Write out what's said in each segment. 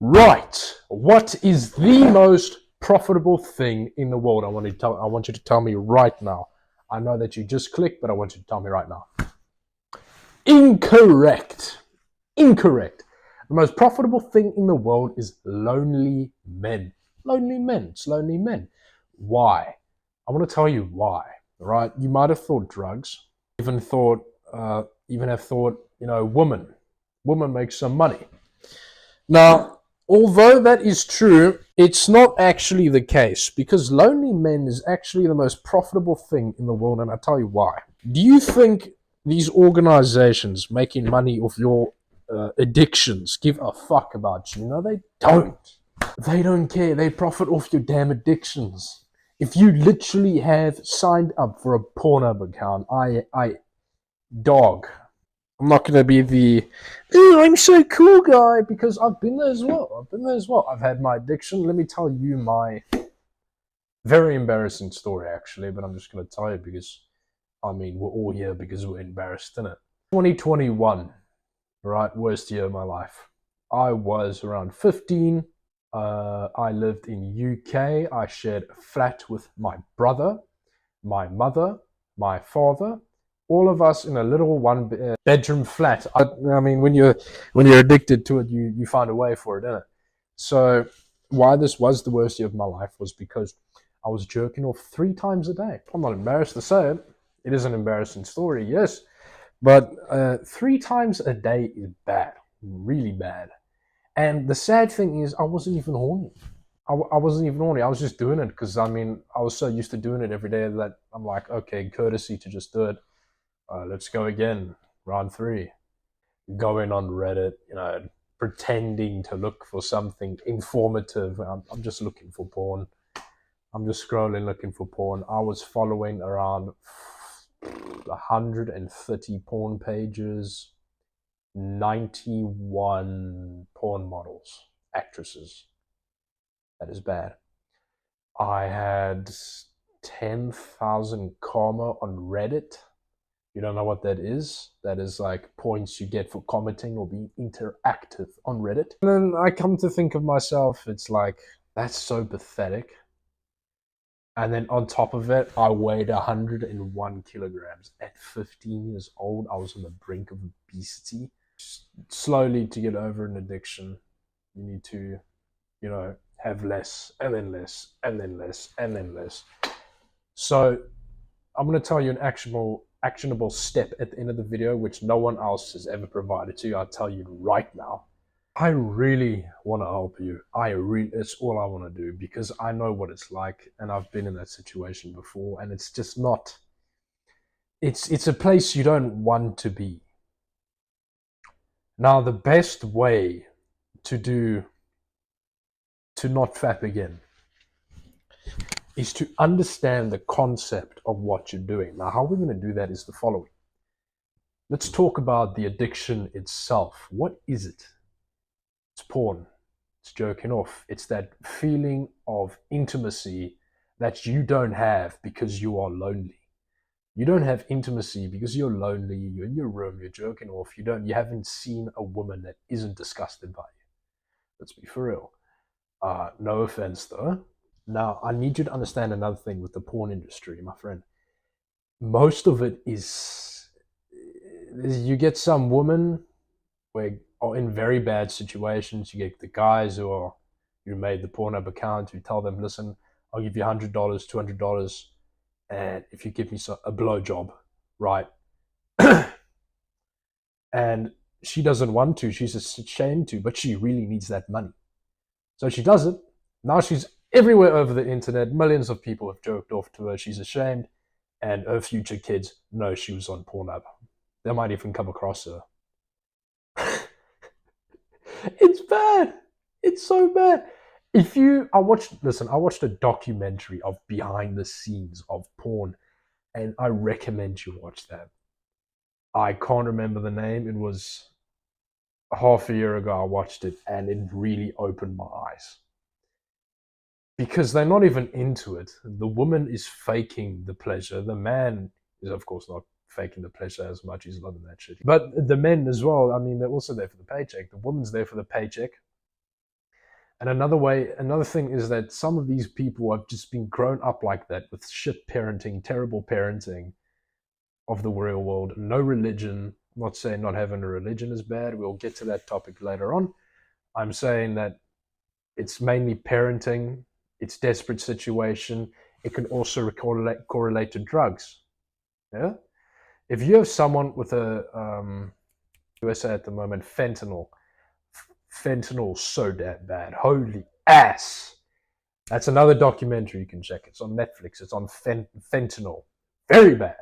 Right. What is the most profitable thing in the world? I want you to tell me right now. I know that you just clicked, but I want you to tell me right now. Incorrect. Incorrect. The most profitable thing in the world is lonely men. Lonely men. It's lonely men. Why? I want to tell you why. Right? You might have thought drugs. Even have thought, woman. Woman makes some money. Now, although that is true, it's not actually the case because lonely men is actually the most profitable thing in the world, and I'll tell you why. Do you think these organizations making money off your addictions give a fuck about you? No, they don't. They don't care. They profit off your damn addictions. If you literally have signed up for a Pornhub account, dog. I'm not going to be the, oh, I'm so cool guy, because I've been there as well. I've had my addiction. Let me tell you my very embarrassing story, actually, but I'm just going to tell you because, we're all here because we're embarrassed, innit? 2021, right? Worst year of my life. I was around 15. I lived in UK. I shared a flat with my brother, my mother, my father, all of us in a little one bedroom flat. When you're addicted to it, you find a way for it, innit? So why this was the worst year of my life was because I was jerking off 3 times a day. I'm not embarrassed to say it. It is an embarrassing story, yes, but 3 times a day is bad, really bad. And the sad thing is, I wasn't even horny. I wasn't even horny. I was just doing it because I was so used to doing it every day that I'm like, okay, courtesy to just do it. Let's go again, round 3. Going on Reddit, pretending to look for something informative. I'm just looking for porn. I'm just scrolling looking for porn. I was following around 130 porn pages, 91 porn models, actresses. That is bad. I had 10,000 karma on Reddit. You don't know what that is? That is like points you get for commenting or being interactive on Reddit. And then I come to think of myself, it's like, that's so pathetic. And then on top of it, I weighed 101 kilograms. At 15 years old, I was on the brink of obesity. Slowly, to get over an addiction, you need to, have less, and then less, and then less, and then less. So I'm going to tell you an actionable step at the end of the video, which no one else has ever provided to you. I'll tell you right now. I really want to help you. It's all I want to do because I know what it's like and I've been in that situation before, and it's just not, it's a place you don't want to be. Now, the best way to not fap again is to understand the concept of what you're doing. Now, how we're going to do that is the following. Let's talk about the addiction itself. What is it? It's porn. It's jerking off. It's that feeling of intimacy that you don't have because you are lonely. You don't have intimacy because you're lonely. You're in your room. You're jerking off. You haven't seen a woman that isn't disgusted by you. Let's be for real. No offense, though. Now, I need you to understand another thing with the porn industry, my friend. Most of it is, you get some women who are in very bad situations. You get the guys who made the Pornhub account, who tell them, listen, I'll give you $100, $200, and if you give me a blowjob, right? And she doesn't want to, she's ashamed to, but she really needs that money. So she does it. Now she's everywhere over the internet. Millions of people have joked off to her. She's ashamed. And her future kids know she was on Pornhub. They might even come across her. It's bad. It's so bad. I watched a documentary of behind the scenes of porn, and I recommend you watch that. I can't remember the name. It was half a year ago I watched it, and it really opened my eyes. Because they're not even into it. The woman is faking the pleasure. The man is, of course, not faking the pleasure as much. He's loving that shit. But the men as well, they're also there for the paycheck. The woman's there for the paycheck. And another thing is that some of these people have just been grown up like that with shit parenting, terrible parenting of the real world, no religion. I'm not saying not having a religion is bad. We'll get to that topic later on. I'm saying that it's mainly parenting, it's desperate situation. It can also correlate to drugs. Yeah. If you have someone with a USA at the moment, fentanyl so damn bad. Holy ass. That's another documentary you can check. It's on Netflix. It's on fentanyl. Very bad.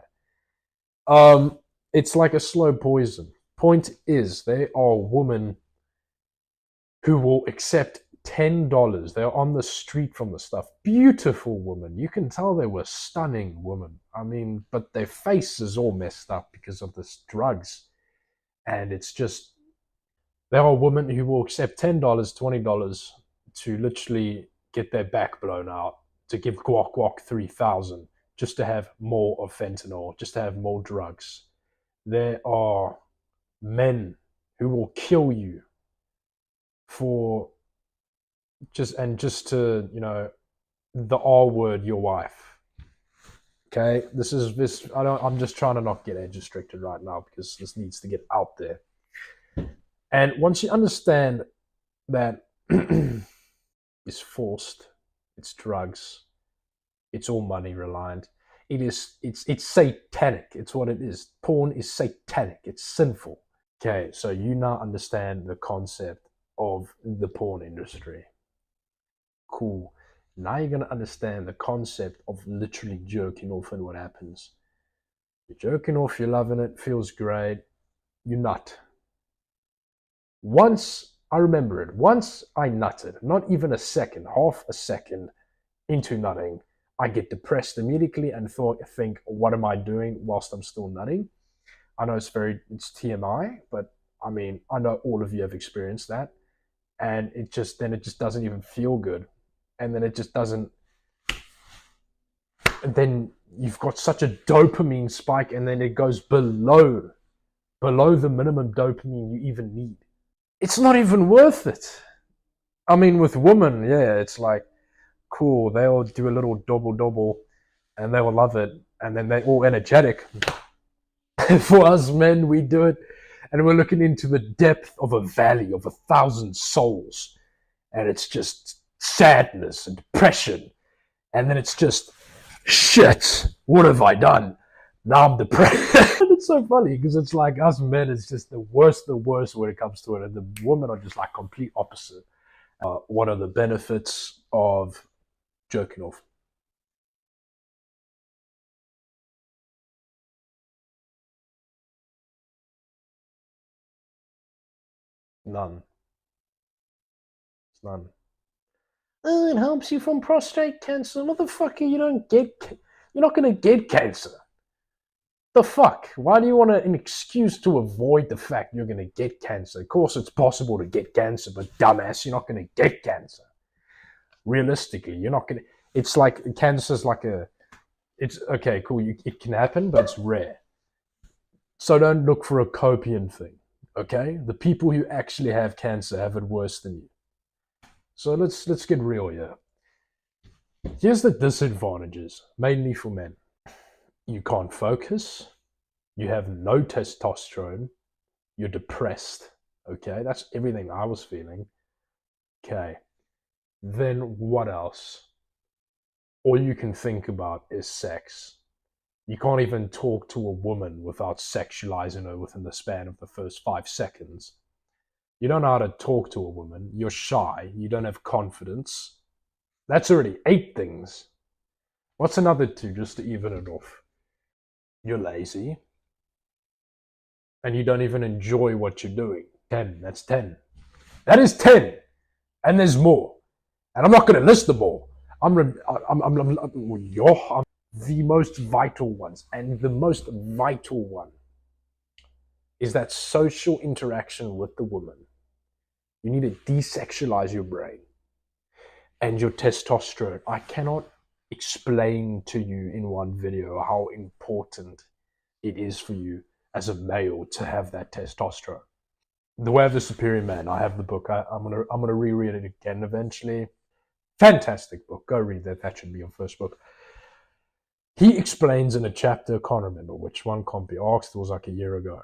It's like a slow poison. Point is, there are women who will accept $10. They're on the street from the stuff. Beautiful women. You can tell they were stunning women. I mean, but their face is all messed up because of this drugs. And it's just, there are women who will accept $10, $20 to literally get their back blown out, to give guac 3,000, just to have more of fentanyl, just to have more drugs. There are men who will kill you for just to, the R word, your wife. Okay, I'm just trying to not get age restricted right now because this needs to get out there. And once you understand that it's forced, it's drugs, it's all money reliant. It's satanic. It's what it is. Porn is satanic. It's sinful. Okay, so you now understand the concept of the porn industry. Cool. Now you're gonna understand the concept of literally jerking off and what happens. You're jerking off, you're loving it, feels great, you nut. Once I remember it, once I nutted, not even a second, half a second into nutting, I get depressed immediately and think, what am I doing whilst I'm still nutting? I know it's TMI, but I mean, I know all of you have experienced that. And it just doesn't even feel good. And then it just doesn't, and then you've got such a dopamine spike, and then it goes below the minimum dopamine you even need. It's not even worth it. I mean, with women, yeah, it's like, cool, they'll do a little double, and they will love it, and then they're all energetic. For us men, we do it, and we're looking into the depth of a valley of 1,000 souls, and it's just sadness and depression, and then it's just, shit, what have I done? Now I'm depressed. It's so funny because it's like us men, it's just the worst when it comes to it, and the women are just like complete opposite. What are the benefits of jerking off? None. It's none. Oh, it helps you from prostate cancer. Motherfucker, you're not gonna get cancer. The fuck? Why do you want an excuse to avoid the fact you're gonna get cancer? Of course, it's possible to get cancer, but dumbass, you're not gonna get cancer. Realistically, you're not gonna. It's like cancer's like it's okay, cool. It can happen, but it's rare. So don't look for a copian thing. Okay, the people who actually have cancer have it worse than you. So let's get real here. Here's the disadvantages, mainly for men. You can't focus. You have no testosterone. You're depressed. Okay, that's everything I was feeling. Okay, then what else? All you can think about is sex. You can't even talk to a woman without sexualizing her within the span of the first 5 seconds. You don't know how to talk to a woman. You're shy. You don't have confidence. That's already 8 things. What's another 2 just to even it off? You're lazy. And you don't even enjoy what you're doing. 10. That's 10. That is 10. And there's more. And I'm not going to list them all. I'm the most vital ones. And the most vital one is that social interaction with the woman. You need to desexualize your brain and your testosterone. I cannot explain to you in one video how important it is for you as a male to have that testosterone. The Way of the Superior Man. I have the book. I'm gonna reread it again eventually. Fantastic book. Go read that. That should be your first book. He explains in a chapter, I can't remember which one, can't be asked, it was like a year ago.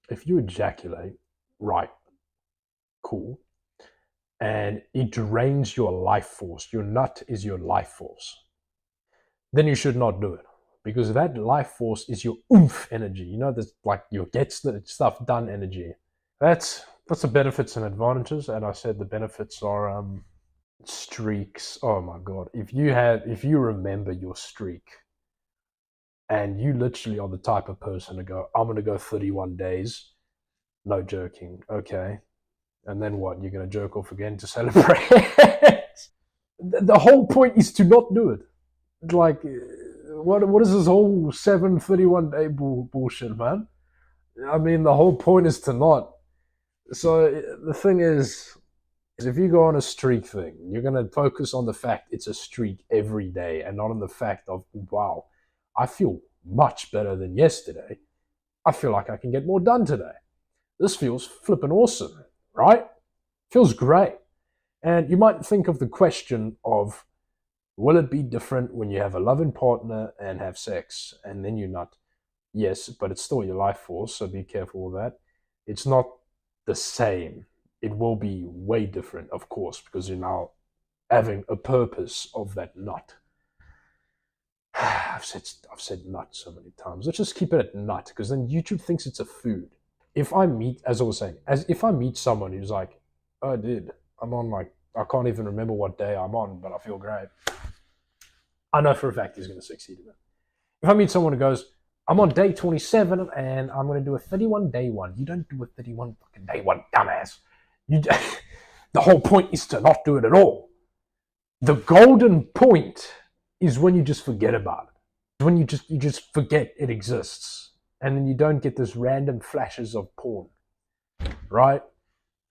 If you ejaculate, right, cool, and it drains your life force, your nut is your life force, then you should not do it. Because that life force is your oomph energy. You know, that's like your get stuff done energy. That's the benefits and advantages. And I said the benefits are streaks. Oh my god. If you remember your streak, and you literally are the type of person to go, I'm gonna go 31 days, no jerking, okay. And then what? You're gonna jerk off again to celebrate? The whole point is to not do it. Like, what is this whole 731 day bullshit, man? I mean, the whole point is to not. So the thing is if you go on a streak thing, you're gonna focus on the fact it's a streak every day, and not on the fact of, wow, I feel much better than yesterday. I feel like I can get more done today. This feels flippin' awesome, right? Feels great. And you might think of the question of, will it be different when you have a loving partner and have sex and then you're not? Yes, but it's still your life force, so be careful with that. It's not the same. It will be way different, of course, because you're now having a purpose of that nut. I've said nut so many times. Let's just keep it at nut, because then YouTube thinks it's a food. If I meet, as I was saying, if I meet someone who's like, oh dude, I'm on like, I can't even remember what day I'm on, but I feel great, I know for a fact he's going to succeed in it. If I meet someone who goes, I'm on day 27 and I'm going to do a 31 day one. You don't do a 31 fucking day one, dumbass. The whole point is to not do it at all. The golden point is when you just forget about it. When you just forget it exists. And then you don't get this random flashes of porn. Right?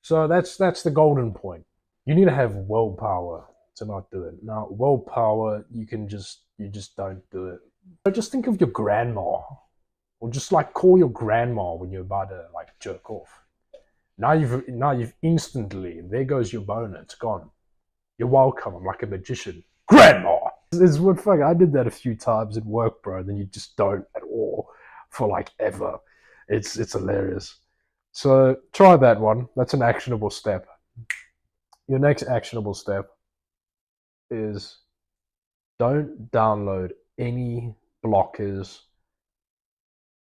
So that's the golden point. You need to have willpower to not do it. Now, willpower, you just don't do it. But just think of your grandma. Or just like call your grandma when you're about to like jerk off. Now you've instantly, there goes your boner, it's gone. You're welcome. I'm like a magician. Grandma! It's what fuck, I did that a few times at work, bro. Then you just don't at all for like ever. It's hilarious. So try that one. That's an actionable step. Your next actionable step is don't download any blockers.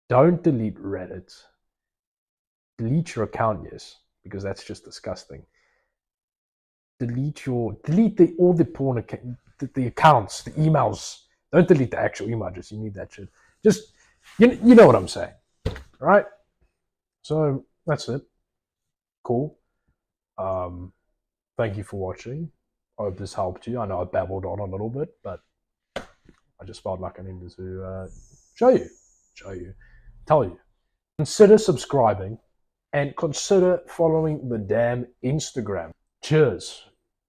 Don't delete Reddit. Delete your account, yes, because that's just disgusting. Delete all the porn the accounts, the emails. Don't delete the actual email address. You need that shit. Just you know what I'm saying, right? So that's it. Cool. Thank you for watching. I hope this helped you. I know I babbled on a little bit, but I just felt like I needed to show you, tell you. Consider subscribing and consider following the damn Instagram. Cheers.